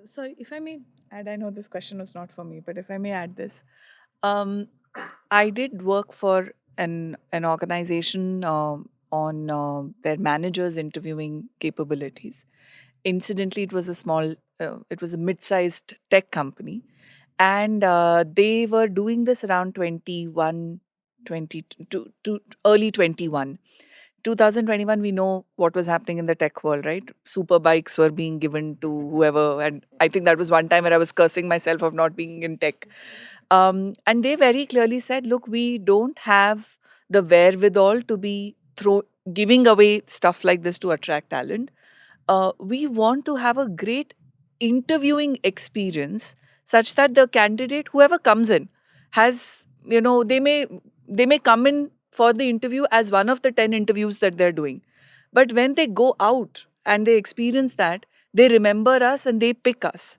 So if I may add, I know this question was not for me, but if I may add this, um, I did work for an organization on their managers interviewing capabilities. Incidentally, it was a mid-sized tech company, and they were doing this around 21, 20 to early 21. 2021, we know what was happening in the tech world, right? Super bikes were being given to whoever, and I think that was one time where I was cursing myself of not being in tech. And they very clearly said, look, we don't have the wherewithal to be giving away stuff like this to attract talent. We want to have a great interviewing experience such that the candidate, whoever comes in, has, they may come in for the interview as one of the 10 interviews that they're doing, but when they go out and they experience that, they remember us and they pick us.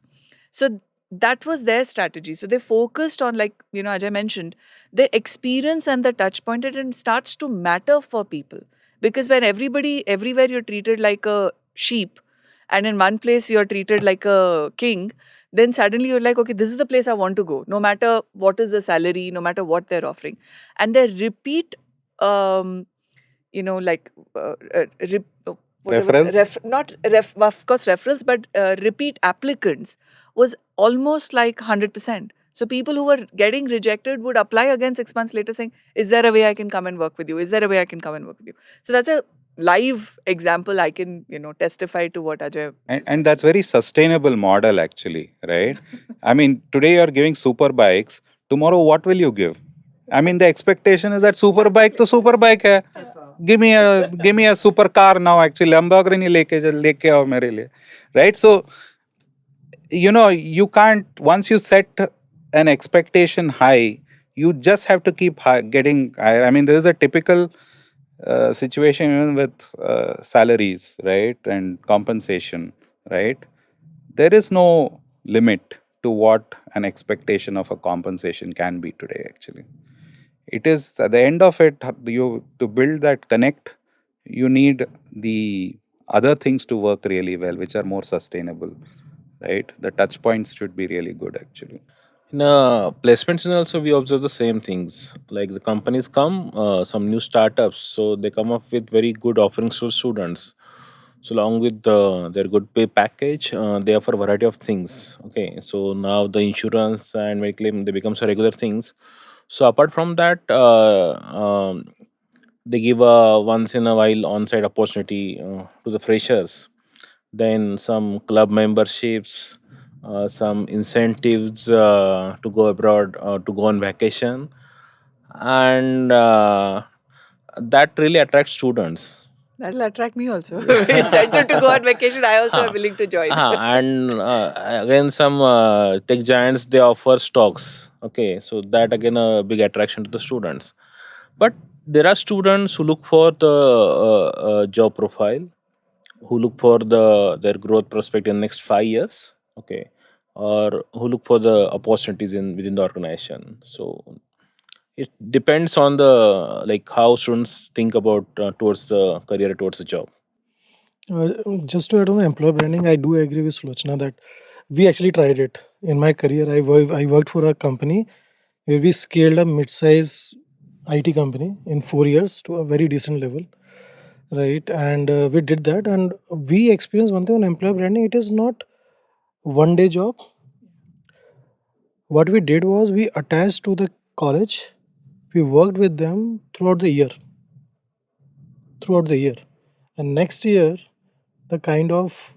So that was their strategy. So they focused on, like, Ajay mentioned, the experience and the touch point, and it starts to matter for people. Because when everywhere you're treated like a sheep, and in one place you're treated like a king, then suddenly you're like, okay, this is the place I want to go, no matter what is the salary, no matter what they're offering. And they repeat, um, like whatever, Reference? not of course referrals, but repeat applicants was almost like 100%. So people who were getting rejected would apply again 6 months later saying, is there a way I can come and work with you? Is there a way I can come and work with you? So that's a live example. I can, testify to what Ajay And, is and mentioning. that's very sustainable model actually, right? I mean, today you're giving super bikes. Tomorrow, what will you give? I mean, the expectation is that super bike to super bike hai. Give me a super car now. Actually, Lamborghini leke aao mere liye, right? So you can't, once you set an expectation high, you just have to keep getting higher. I mean, there is a typical situation even with salaries, right, and compensation, right? There is no limit to what an expectation of a compensation can be today. Actually, it is at the end of it, you to build that connect, you need the other things to work really well, which are more sustainable, right? The touch points should be really good actually. In placements, and also we observe the same things. Like the companies come, some new startups, so they come up with very good offerings to students. So along with their good pay package, they offer variety of things. Okay, so now the insurance and medical claim, they becomes a regular things. So apart from that, they give a once in a while on-site opportunity to the freshers, then some club memberships, some incentives to go abroad, to go on vacation, and that really attracts students. That'll attract me also. Incentive to go on vacation, I also am Huh. willing to join. And again, some tech giants, they offer stocks. Okay, so that again a big attraction to the students. But there are students who look for the job profile, who look for their growth prospect in next 5 years. Okay, or who look for the opportunities in within the organization. So it depends on the like how students think about towards the career, towards the job. Just to add on the employer branding, I do agree with Slochna that we actually tried it. In my career, I worked for a company where we scaled a mid-size IT company in 4 years to a very decent level, right? And we did that, and we experienced one thing on employer branding. It is not one day job. What we did was we attached to the college. We worked with them throughout the year, and next year the kind of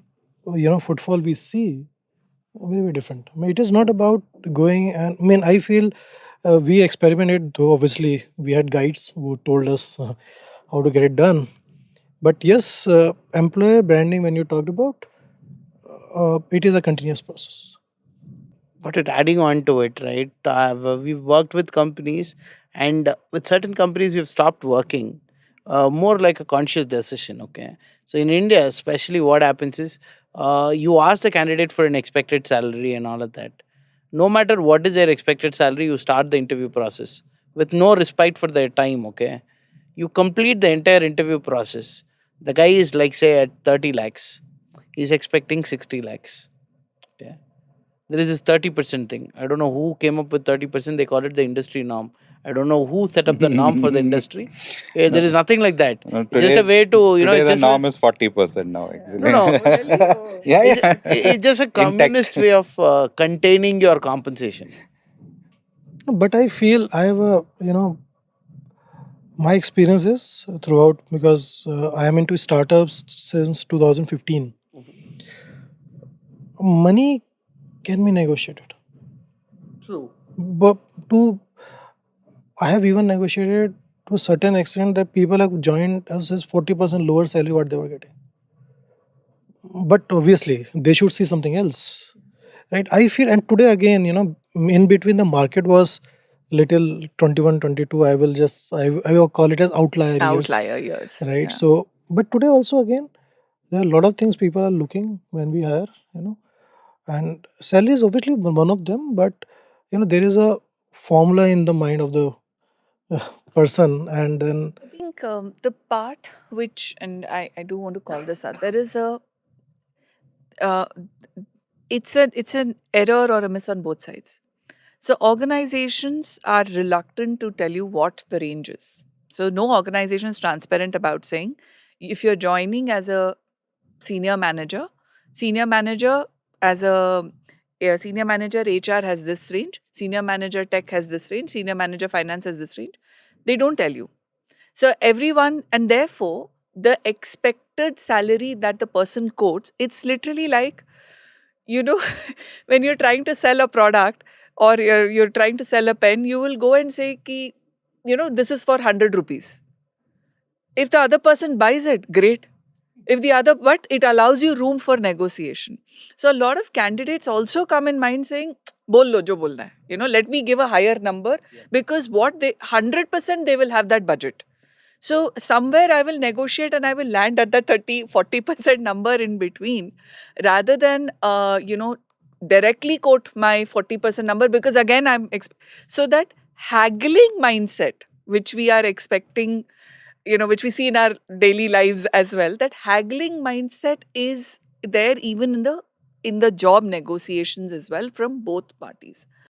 footfall we see very very different. I mean, it is not about going, and I mean I feel we experimented, though obviously we had guides who told us how to get it done. But yes, employer branding, when you talked about, it is a continuous process. But it adding on to it, right? We've worked with companies, and with certain companies, we've stopped working. More like a conscious decision. Okay, so in India, especially, what happens is you ask the candidate for an expected salary and all of that. No matter what is their expected salary, you start the interview process with no respite for their time. Okay, you complete the entire interview process. The guy is like say at 30 lakhs, he's expecting 60 lakhs. Yeah. There is this 30% thing. I don't know who came up with 30%. They call it the industry norm. I don't know who set up the norm for the industry. There is No, nothing like that. no, It's just a way to, today it's the just a, norm is 40% now no, actually. no. Oh, really? Oh. Yeah, yeah. It's just a In tech. communist way of containing your compensation. But I feel I have a, my experiences throughout, because I am into startups since 2015. Money can be negotiated, True. but to I have even negotiated to a certain extent that people have joined us as 40% lower salary what they were getting. But obviously, they should see something else, right? I feel, and today again, in between the market was little 21, 22. I will just I will call it as outlier years, Outlier years. right? Yeah. So, but today also again, there are a lot of things people are looking when we hire, and salary is obviously one of them. But there is a formula in the mind of the person, and then I think the part which, and I do want to call this out, there is a, uh, it's an error or a miss on both sides. So organizations are reluctant to tell you what the range is. So no organization is transparent about saying if you're joining as a senior manager, senior manager as a yeah, senior manager HR has this range, senior manager tech has this range, senior manager finance has this range. They don't tell you. So everyone, and therefore the expected salary that the person quotes, it's literally like, you know, when you're trying to sell a product or you're trying to sell a pen, you will go and say, ki, this is for 100 rupees. If the other person buys it, great. If the other, but it allows you room for negotiation. So a lot of candidates also come in mind saying, bol lo jo bolna hai. Let me give a higher number because what they 100% they will have that budget. So somewhere I will negotiate and I will land at the 30-40% number in between rather than, directly quote my 40% number because again, so that haggling mindset, which we are expecting, which we see in our daily lives as well, that haggling mindset is there even in the job negotiations as well from both parties.